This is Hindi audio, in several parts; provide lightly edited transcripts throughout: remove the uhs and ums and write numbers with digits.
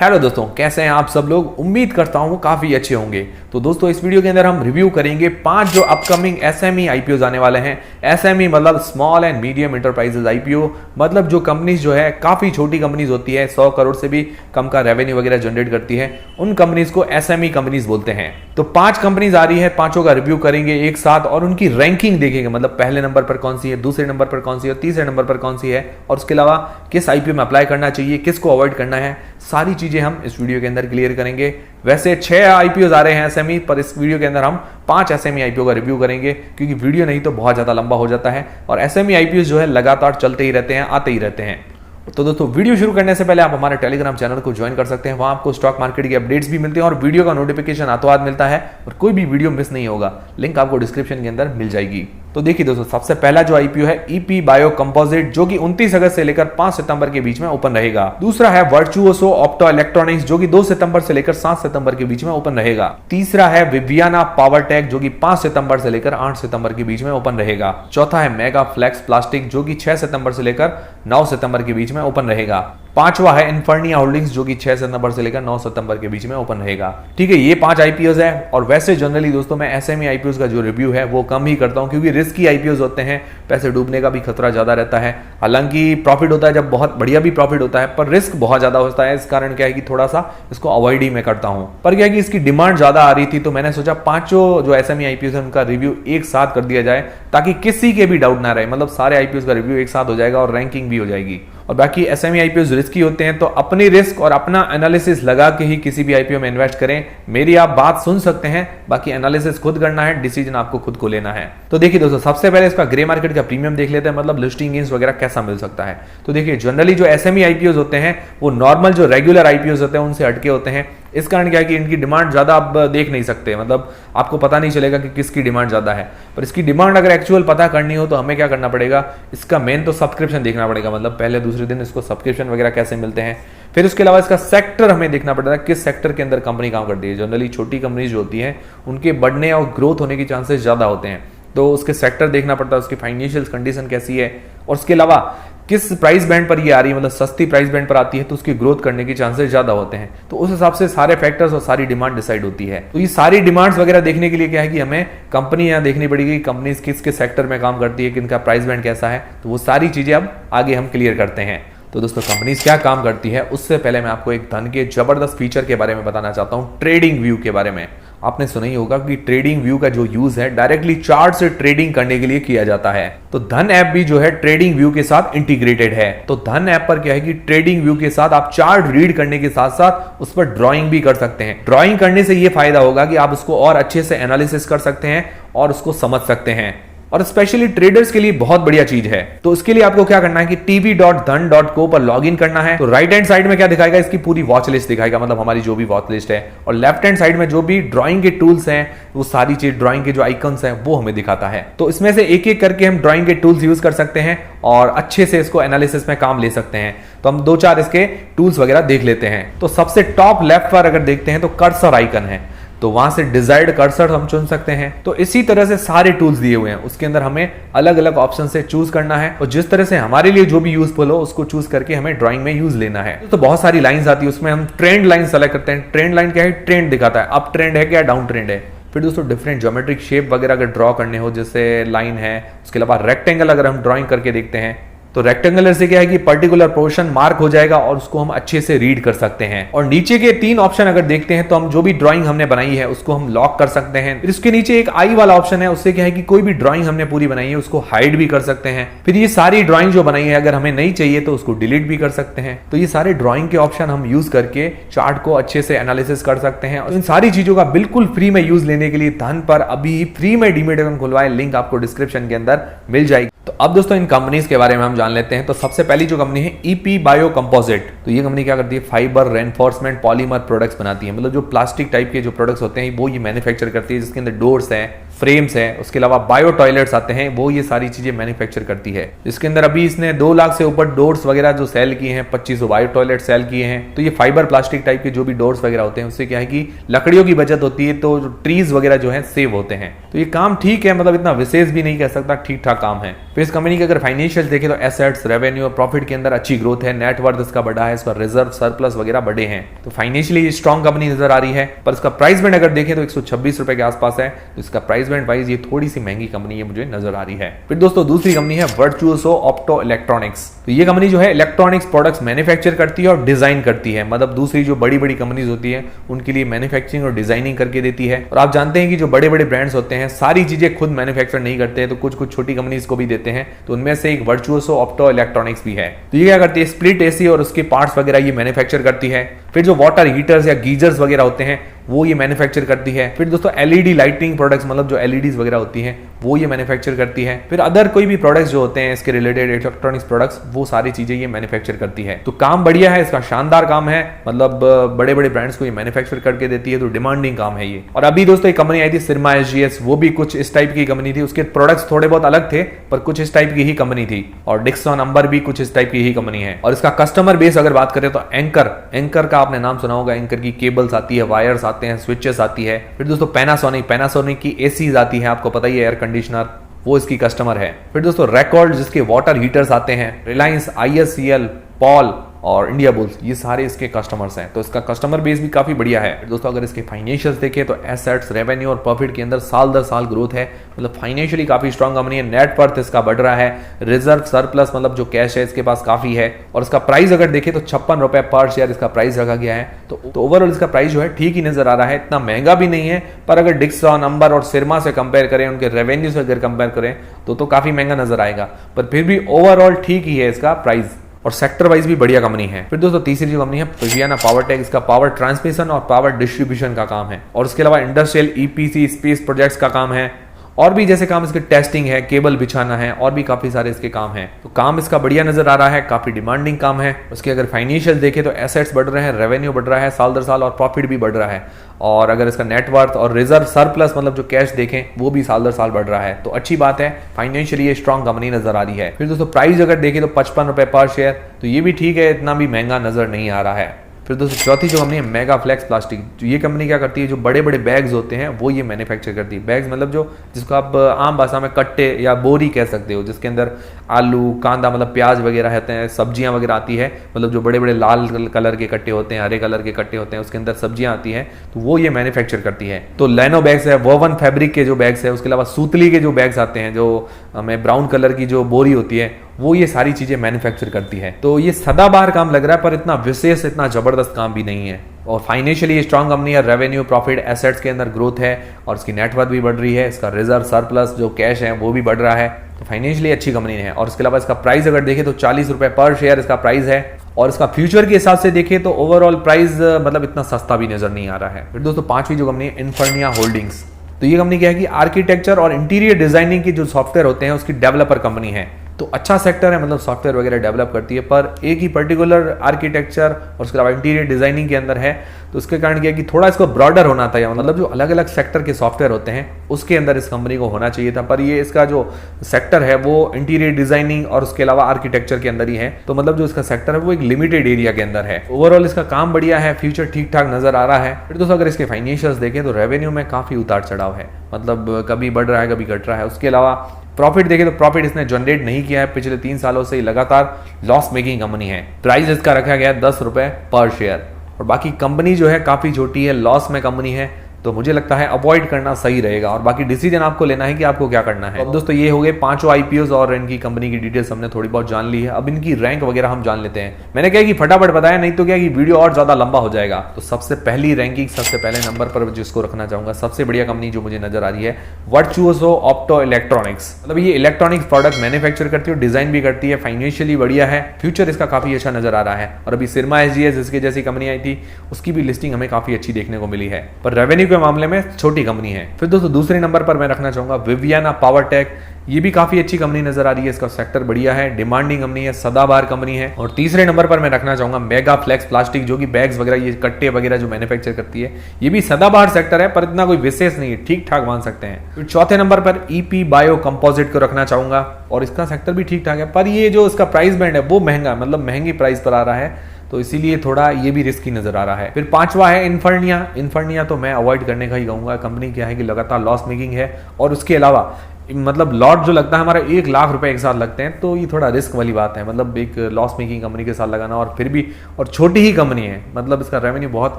हेलो दोस्तों, कैसे हैं आप सब लोग। उम्मीद करता हूं काफी अच्छे होंगे। तो दोस्तों इस वीडियो के अंदर हम रिव्यू करेंगे 5 जो अपकमिंग एसएमई आईपीओ आने वाले हैं। एसएमई मतलब small and medium enterprises IPO, मतलब जो कंपनीज जो है काफी छोटी कंपनीज होती है, 100 करोड़ से भी कम का रेवेन्यू वगैरह जनरेट करती है, उन कंपनीज को एसएमई कंपनीज बोलते हैं। तो 5 कंपनीज आ रही है, पांचों का रिव्यू करेंगे एक साथ और उनकी रैंकिंग देखेंगे, मतलब पहले नंबर पर कौन सी है, दूसरे नंबर पर कौन सी है, तीसरे नंबर पर कौन सी है, और उसके अलावा किस आईपीओ में अप्लाई करना चाहिए, किसको अवॉइड करना है, सारी चीजें हम इस वीडियो के अंदर क्लियर करेंगे। वैसे 6 आईपीओ आ रहे हैं एसएमई पर, इस वीडियो के अंदर हम 5 एसएमई आईपीओ का रिव्यू करेंगे, क्योंकि वीडियो नहीं तो बहुत ज्यादा लंबा हो जाता है और एसएमई आईपीओ जो है लगातार चलते ही रहते हैं, आते ही रहते हैं। तो दोस्तों वीडियो शुरू करने से पहले आप हमारे टेलीग्राम चैनल को ज्वाइन कर सकते हैं, वहां आपको स्टॉक मार्केट की अपडेट्स भी मिलते हैं और वीडियो का नोटिफिकेशन हाथों हाथ मिलता है और कोई भी वीडियो मिस नहीं होगा। लिंक आपको डिस्क्रिप्शन के अंदर मिल जाएगी। तो देखिए दोस्तों, सबसे पहला जो आईपीओ है ईपी बायो कंपोजिट, जो कि 29 अगस्त से लेकर 5 सितंबर के बीच में ओपन रहेगा। दूसरा है वर्चुओसो ऑप्टो इलेक्ट्रॉनिक्स, जो कि 2 सितंबर से लेकर 7 सितंबर के बीच में ओपन रहेगा। तीसरा है विवियाना पावरटेक, जो कि 5 सितंबर से लेकर 8 सितंबर के बीच में ओपन रहेगा। चौथा है मेगा फ्लेक्स प्लास्टिक, जो कि 6 सितंबर से लेकर 9 सितंबर के बीच में ओपन रहेगा। पांचवा है इन्फर्निया होल्डिंग्स, जो कि 6 सितंबर से लेकर 9 सितंबर के बीच में ओपन रहेगा। ठीक है, ये 5 आईपीओ है। और वैसे जनरली दोस्तों मैं एसएमई आईपीओ का जो रिव्यू है वो कम ही करता हूं, क्योंकि रिस्की आईपीओ होते हैं, पैसे डूबने का भी खतरा ज्यादा रहता है। हालांकि प्रॉफिट होता है, जब बहुत बढ़िया भी प्रॉफिट होता है, पर रिस्क बहुत ज्यादा होता है। इस कारण क्या है कि थोड़ा सा इसको अवॉइड ही मैं करता हूं। पर क्या है कि इसकी डिमांड ज्यादा आ रही थी, तो मैंने सोचा 5 जो एसएमई आईपीओ है उनका रिव्यू एक साथ कर दिया जाए, ताकि किसी के भी डाउट ना रहे। मतलब सारे आईपीओ का रिव्यू एक साथ हो जाएगा और रैंकिंग भी हो जाएगी। और बाकी एसएमई आईपीओ रिस्की होते हैं, तो अपनी रिस्क और अपना एनालिसिस लगा के ही किसी भी आईपीओ में इन्वेस्ट करें। मेरी आप बात सुन सकते हैं, बाकी एनालिसिस खुद करना है, डिसीजन आपको खुद को लेना है। तो देखिए दोस्तों, सबसे पहले इसका ग्रे मार्केट का प्रीमियम देख लेते हैं, मतलब लिस्टिंग गेन्स वगैरह कैसा मिल सकता है। तो देखिए जनरली जो एसएमई आईपीओ होते हैं वो नॉर्मल जो रेगुलर आईपीओ होते हैं उनसे हटके होते हैं। इस कारण क्या है कि इनकी डिमांड ज्यादा आप देख नहीं सकते, मतलब आपको पता नहीं चलेगा कि किसकी डिमांड ज्यादा है। पर इसकी डिमांड अगर एक्चुअल पता करनी हो तो हमें क्या करना पड़ेगा, इसका मेन तो सब्सक्रिप्शन देखना पड़ेगा, मतलब पहले दूसरे दिन इसको सब्सक्रिप्शन वगैरह कैसे मिलते हैं। फिर उसके अलावा इसका सेक्टर हमें देखना पड़ता है, किस सेक्टर के अंदर कंपनी काम करती है। जनरली छोटी कंपनीज जो होती हैं उनके बढ़ने और ग्रोथ होने के चांसेस ज्यादा होते हैं, तो उसके सेक्टर देखना पड़ता है, उसकी फाइनेंशियल कंडीशन कैसी है, और उसके अलावा किस प्राइस बैंड पर ये आ रही है, मतलब सस्ती प्राइस बैंड पर आती है तो उसकी ग्रोथ करने के चांसेस ज्यादा होते हैं। तो उस हिसाब से सारे फैक्टर्स और सारी डिमांड डिसाइड होती है। तो ये सारी डिमांड्स वगैरह देखने के लिए क्या है कि हमें कंपनी यहाँ देखनी पड़ेगी, कंपनी किस किस सेक्टर में काम करती है, किनका प्राइस बैंड कैसा है। तो वो सारी चीजें अब आगे हम क्लियर करते हैं। तो दोस्तों कंपनीज क्या काम करती है, उससे पहले मैं आपको एक धन के जबरदस्त फीचर के बारे में बताना चाहता हूं, ट्रेडिंग व्यू के बारे में। आपने सुना ही होगा कि ट्रेडिंग व्यू का जो यूज है डायरेक्टली चार्ट से ट्रेडिंग करने के लिए किया जाता है। तो धन ऐप भी जो है ट्रेडिंग व्यू के साथ इंटीग्रेटेड है। तो धन ऐप पर क्या है कि ट्रेडिंग व्यू के साथ आप चार्ट रीड करने के साथ साथ उस पर ड्राइंग भी कर सकते हैं। ड्राइंग करने से यह फायदा होगा कि आप उसको और अच्छे से एनालिसिस कर सकते हैं और उसको समझ सकते हैं, और स्पेशली ट्रेडर्स के लिए बहुत बढ़िया चीज है। तो इसके लिए आपको क्या करना है कि tv.dhan.co पर लॉग इन करना है। तो राइट हैंड साइड में क्या दिखाएगा, इसकी पूरी वॉच लिस्ट दिखाएगा, मतलब हमारी जो भी वॉच लिस्ट है, और लेफ्ट हैंड साइड में जो भी ड्राइंग के टूल्स हैं, वो सारी चीज ड्राइंग के जो आइकन्स हैं वो हमें दिखाता है। तो इसमें से एक एक करके हम ड्राइंग के टूल्स यूज कर सकते हैं और अच्छे से इसको एनालिसिस में काम ले सकते हैं। तो हम 2-4 इसके टूल्स वगैरह देख लेते हैं। तो सबसे टॉप लेफ्ट पर अगर देखते हैं तो कर्सर आइकन है, तो वहां से डिजायर्ड कर्सर हम चुन सकते हैं। तो इसी तरह से सारे टूल्स दिए हुए हैं, उसके अंदर हमें अलग अलग ऑप्शन से चूज करना है, और जिस तरह से हमारे लिए जो भी यूजफुल हो उसको चूज करके हमें ड्राइंग में यूज लेना है। तो बहुत सारी लाइंस आती है, उसमें हम ट्रेंड लाइन सेलेक्ट करते हैं। ट्रेंड लाइन क्या है, ट्रेंड दिखाता है, अप ट्रेंड है क्या डाउन ट्रेंड है। फिर दोस्तों डिफरेंट ज्योमेट्रिक शेप वगैरह अगर ड्रॉ करने हो, जैसे लाइन है, उसके अलावा रेक्टेंगल अगर हम ड्राइंग करके देखते हैं, तो रेक्टेंगुलर से क्या है कि पर्टिकुलर पोर्शन मार्क हो जाएगा और उसको हम अच्छे से रीड कर सकते हैं। और नीचे के 3 ऑप्शन अगर देखते हैं तो हम जो भी ड्राइंग हमने बनाई है उसको हम लॉक कर सकते हैं। फिर इसके नीचे एक आई वाला ऑप्शन है, उससे क्या है कि कोई भी ड्राइंग हमने पूरी बनाई है उसको हाइड भी कर सकते हैं। फिर ये सारी ड्राइंग जो बनाई है अगर हमें नहीं चाहिए तो उसको डिलीट भी कर सकते हैं। तो ये सारे ड्राइंग के ऑप्शन हम यूज करके चार्ट को अच्छे से एनालिसिस कर सकते हैं। और इन सारी चीजों का बिल्कुल फ्री में यूज लेने के लिए धन पर अभी फ्री में डीमैट अकाउंट खुलवाएं, लिंक आपको डिस्क्रिप्शन के अंदर मिल जाएगी। तो अब दोस्तों इन कंपनीज के बारे में हम जान लेते हैं। तो सबसे पहली जो कंपनी है ईपी बायो कंपोजिट, तो ये कंपनी क्या करती है, फाइबर रेनफोर्समेंट पॉलीमर प्रोडक्ट्स बनाती है। मतलब जो प्लास्टिक टाइप के जो प्रोडक्ट्स होते हैं वो ये मैन्युफैक्चर करती है, जिसके अंदर डोर्स हैं, फ्रेम्स है, उसके अलावा बायो टॉयलेट्स आते हैं, वो ये सारी चीजें मैन्युफैक्चर करती है। इसके अंदर अभी इसने 2 लाख से ऊपर डोर्स वगैरह जो सेल किए हैं, 2500 बायो टॉयलेट सेल किए हैं। तो ये फाइबर प्लास्टिक टाइप के जो भी डोर्स वगैरह होते हैं उससे क्या है कि लकड़ियों की बचत होती है, तो ट्रीज वगैरह जो है सेव होते हैं। तो ये काम ठीक है, मतलब इतना विशेष भी नहीं कह सकता, ठीक ठाक काम है। फिर इस कंपनी के अगर फाइनेंशियल देखें तो एसेट्स, रेवेन्यू और प्रॉफिट के अंदर अच्छी ग्रोथ है, नेटवर्थ इसका बड़ा है, इसका रिजर्व सरप्लस वगैरह बड़े हैं, तो फाइनेंशियली स्ट्रॉन्ग कंपनी नजर आ रही है। पर इसका प्राइस बैंड अगर देखें तो 126 रुपए के आसपास है, तो इसका प्राइस बैंड वाइज ये थोड़ी सी महंगी कंपनी है मुझे नजर आ रही है। फिर दोस्तों दूसरी कंपनी है वर्चुओसो ऑप्टो इलेक्ट्रॉनिक्स। तो ये कंपनी जो है इलेक्ट्रॉनिक्स प्रोडक्ट्स मैन्युफैक्चर करती है और डिजाइन करती है, मतलब दूसरी जो बड़ी बड़ी कंपनीज होती है उनके लिए मैन्युफैक्चरिंग और डिजाइनिंग करके देती है। और आप जानते हैं कि जो बड़े बड़े ब्रांड्स होते हैं सारी चीजें खुद मैन्युफैक्चर नहीं करते हैं, तो कुछ कुछ छोटी कंपनीज को भी देते हैं, तो उनमें से एक वर्चुओसो ऑप्टो इलेक्ट्रॉनिक्स भी है। तो ये क्या करती है, स्प्लिट एसी और उसके पार्ट्स वगैरह ये मैन्युफैक्चर करती है। फिर जो वाटर हीटर्स या गीजर्स वगैरह होते हैं वो ये मैन्युफैक्चर करती है। फिर दोस्तों एलईडी लाइटिंग प्रोडक्ट्स, मतलब जो एलईडीज वगैरह होती हैं वो ये मैन्युफैक्चर करती है। फिर अदर कोई भी प्रोडक्ट्स जो होते हैं इसके रिलेटेड इलेक्ट्रॉनिक्स प्रोडक्ट्स, वो सारी चीजें ये मैन्युफैक्चर करती है। तो काम बढ़िया है इसका, शानदार काम है, मतलब बड़े बड़े ब्रांड्स को ये मैन्युफैक्चर करके देती है, तो डिमांडिंग काम है ये। और अभी दोस्तों एक कंपनी आई थी सिरमा एसजीएस, वो भी कुछ इस टाइप की कंपनी थी, उसके प्रोडक्ट्स थोड़े बहुत अलग थे पर कुछ इस टाइप की ही कंपनी थी। और डिक्सन अंबर भी कुछ इस टाइप की ही कंपनी है। और इसका कस्टमर बेस अगर बात करें तो एंकर का आपने नाम सुना होगा, एंकर की केबल्स आती है, वायर्स आते हैं, स्विचेस आती है। फिर दोस्तों पैनासोनिक की एसीज आती है, आपको पता ही है, एयर कंडीशनर, वो इसकी कस्टमर है। फिर दोस्तों रिकॉर्ड जिसके वाटर हीटर्स आते हैं, रिलायंस, ISCL, पॉल और इंडिया बुल्स, ये सारे इसके कस्टमर्स हैं, तो इसका कस्टमर बेस भी काफी बढ़िया है। दोस्तों अगर इसके फाइनेंशियल्स देखें तो एसेट्स, रेवेन्यू और प्रॉफिट के अंदर साल दर साल ग्रोथ है, मतलब फाइनेंशियली काफी स्ट्रॉन्ग कंपनी है। नेट वर्थ इसका बढ़ रहा है, रिजर्व सरप्लस मतलब जो कैश है इसके पास काफी है। और इसका प्राइस अगर देखें तो 56 रुपए पर शेयर इसका प्राइस रखा गया है। तो ओवरऑल इसका प्राइस जो है ठीक ही नजर आ रहा है, इतना महंगा भी नहीं है, पर अगर डिक्सन, अंबर और सिरमा से कंपेयर करें, उनके रेवेन्यू से अगर कंपेयर करें तो काफी महंगा नजर आएगा, पर फिर भी ओवरऑल ठीक ही है इसका प्राइस, और सेक्टर वाइज भी बढ़िया कंपनी है। फिर दोस्तों तीसरी जो कंपनी है पिवियाना पावरटेक, इसका पावर ट्रांसमिशन और पावर डिस्ट्रीब्यूशन का काम है, और इसके अलावा इंडस्ट्रियल, EPC, स्पेस प्रोजेक्ट्स का काम है, और भी जैसे काम इसके टेस्टिंग है, केबल बिछाना है, और भी काफी सारे इसके काम हैं। तो काम इसका बढ़िया नजर आ रहा है, काफी डिमांडिंग काम है। उसके अगर फाइनेंशियल देखें तो एसेट्स बढ़ रहे हैं, रेवेन्यू बढ़ रहा है साल दर साल, और प्रॉफिट भी बढ़ रहा है। और अगर इसका नेटवर्थ और रिजर्व सरप्लस मतलब जो कैश देखें वो भी साल दर साल बढ़ रहा है, तो अच्छी बात है, फाइनेंशियली ये स्ट्रॉन्ग कंपनी नजर आ रही है। फिर दोस्तों प्राइस अगर देखें तो 55 रुपए पर शेयर, तो ये भी ठीक है, इतना भी महंगा नजर नहीं आ रहा है। फिर दोस्तों चौथी जो कंपनी है मेगा फ्लेक्स प्लास्टिक, जो ये कंपनी क्या करती है, जो बड़े बड़े बैग्स होते हैं वो ये मैन्युफैक्चर करती है। बैग्स मतलब जो जिसको आप आम भाषा में कट्टे या बोरी कह सकते हो, जिसके अंदर आलू, कांदा मतलब प्याज वगैरह होते हैं, सब्जियां वगैरह आती है, मतलब जो बड़े बड़े लाल कलर के कट्टे होते हैं, हरे कलर के कट्टे होते हैं, उसके अंदर सब्जियां आती हैं, तो वो ये मैन्युफैक्चर करती है। तो लैनो बैग्स है, वोवन फैब्रिक के जो बैग्स है, उसके अलावा सूतली के जो बैग्स आते हैं, जो हमें ब्राउन कलर की जो बोरी होती है, वो ये सारी चीजें मैन्युफैक्चर करती है। तो ये सदाबहार काम लग रहा है, पर इतना विशेष, इतना जबरदस्त काम भी नहीं है। और फाइनेंशियली स्ट्रॉन्ग कंपनी है, रेवेन्यू, प्रॉफिट, एसेट्स के अंदर ग्रोथ है, और इसकी नेटवर्थ भी बढ़ रही है, इसका रिजर्व सरप्लस जो कैश है वो भी बढ़ रहा है, तो फाइनेंशियली अच्छी कंपनी है। और इसके अलावा इसका प्राइस अगर देखें तो 40 रुपए पर शेयर इसका प्राइस है, और इसका फ्यूचर के हिसाब से देखें तो ओवरऑल प्राइस मतलब इतना सस्ता भी नजर नहीं आ रहा है। फिर दोस्तों पांचवी जो कंपनी है इन्फर्निया होल्डिंग्स, तो ये कंपनी क्या है कि आर्किटेक्चर और इंटीरियर डिजाइनिंग की जो सॉफ्टवेयर होते हैं उसकी डेवलपर कंपनी है। तो अच्छा सेक्टर है, मतलब सॉफ्टवेयर वगैरह डेवलप करती है, पर एक ही पर्टिकुलर आर्किटेक्चर और उसके अलावा इंटीरियर डिजाइनिंग के अंदर है, तो उसके कारण क्या है कि थोड़ा इसको ब्रॉडर होना था, मतलब जो अलग अलग सेक्टर के सॉफ्टवेयर होते हैं उसके अंदर इस कंपनी को होना चाहिए था, पर ये इसका जो सेक्टर है वो इंटीरियर डिजाइनिंग और उसके अलावा आर्किटेक्चर के अंदर ही है, तो मतलब जो इसका सेक्टर है वो एक लिमिटेड एरिया के अंदर है। ओवरऑल इसका काम बढ़िया है, फ्यूचर ठीक ठाक नजर आ रहा है। फिर दोस्तों अगर इसके फाइनेंशियल्स देखें तो रेवेन्यू में काफी उतार चढ़ाव है, मतलब कभी बढ़ रहा है कभी घट रहा है। उसके अलावा प्रॉफिट देखें तो प्रॉफिट इसने जनरेट नहीं किया है, पिछले 3 सालों से लगातार लॉस मेकिंग कंपनी है। प्राइस इसका रखा गया 10 रुपए पर शेयर, और बाकी कंपनी जो है काफी छोटी है, लॉस में कंपनी है, तो मुझे लगता है अवॉइड करना सही रहेगा, और बाकी डिसीजन आपको लेना है कि आपको क्या करना है। अब दोस्तों ये हो गए 5 IPOs और इनकी कंपनी की डिटेल्स हमने थोड़ी बहुत जान ली है। अब इनकी रैंक वगैरह हम जान लेते हैं। मैंने क्या कि फटाफट बताया, नहीं तो क्या कि वीडियो और ज्यादा लंबा हो जाएगा। तो सबसे पहली रैंकिंग, सबसे पहले नंबर पर जिसको रखना चाहूंगा, सबसे बढ़िया कंपनी जो मुझे नजर आ रही है, वर्चुओसो ऑप्टो इलेक्ट्रॉनिक्स। मतलब ये इलेक्ट्रॉनिक्स प्रोडक्ट मैन्युफैक्चर करती है, डिजाइन भी करती है, फाइनेंशियली बढ़िया है, फ्यूचर इसका काफी अच्छा नजर आ रहा है। और अभी सिरमा SGS इसके जैसी कंपनी आई थी, उसकी भी लिस्टिंग हमें काफी अच्छी देखने को मिली है, पर रेवेन्यू के मामले में छोटी कंपनी है। फिर दोस्तों दूसरे नंबर पर मैं रखना चाहूंगा विवियाना पावरटेक। ये भी काफी अच्छी कंपनी नजर आ रही है, इसका सेक्टर बढ़िया है, डिमांडिंग कंपनी है, सदाबहार कंपनी है। और तीसरे नंबर पर मैं रखना चाहूंगा मेगा फ्लेक्स प्लास्टिक, जो कि बैग्स वगैरह, ये कट्टे वगैरह जो मैन्युफैक्चर करती है। ये भी सदाबहार सेक्टर है पर इतना कोई विशेष नहीं है, ठीक ठाक मान सकते हैं। फिर चौथे नंबर पर ईपी बायो कंपोजिट को रखना चाहूंगा और इसका सेक्टर भी ठीक ठाक है, पर ये जो इसका प्राइस बैंड है वो महंगा, मतलब महंगी प्राइस पर आ रहा है, तो इसीलिए थोड़ा ये भी रिस्की नजर आ रहा है। फिर पांचवा है इन्फर्निया। इन्फर्निया तो मैं अवॉइड करने का ही कहूंगा, कंपनी क्या है कि लगातार लॉस मेकिंग है और उसके अलावा मतलब लॉट जो लगता है हमारा 1 लाख रुपए एक साथ लगते हैं, तो ये थोड़ा रिस्क वाली बात है। मतलब एक लॉस मेकिंग कंपनी के साथ लगाना, और फिर भी और छोटी ही कंपनी है, मतलब इसका रेवेन्यू बहुत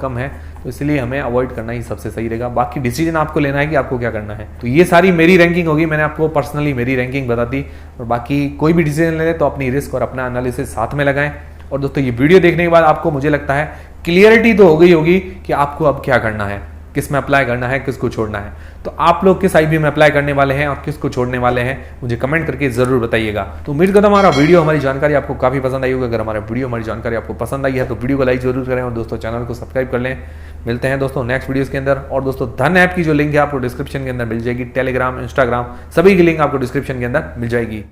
कम है, तो इसलिए हमें अवॉइड करना ही सबसे सही रहेगा। बाकी डिसीजन आपको लेना है कि आपको क्या करना है। तो ये सारी मेरी रैंकिंग होगी, मैंने आपको पर्सनली मेरी रैंकिंग बता दी। और बाकी कोई भी डिसीजन ले तो अपनी रिस्क और अपना एनालिसिस साथ में लगाएं। और दोस्तों ये वीडियो देखने के बाद आपको मुझे लगता है क्लियरिटी तो हो गई होगी कि आपको अब क्या करना है, किस में अप्लाई करना है, किसको छोड़ना है। तो आप लोग किस आईपीओ में अप्लाई करने वाले हैं और किसको छोड़ने वाले हैं, मुझे कमेंट करके जरूर बताइएगा। तो उम्मीद करता हूं हमारा वीडियो, हमारी जानकारी आपको काफी पसंद आई होगी। अगर हमारा वीडियो, हमारी जानकारी आपको पसंद आई है तो वीडियो को लाइक जरूर करें और दोस्तों चैनल को सब्सक्राइब कर लें। मिलते हैं दोस्तों नेक्स्ट वीडियोस के अंदर। और दोस्तों धन ऐप की जो लिंक है आपको डिस्क्रिप्शन के अंदर मिल जाएगी, टेलीग्राम, इंस्टाग्राम, सभी की लिंक आपको डिस्क्रिप्शन के अंदर मिल जाएगी।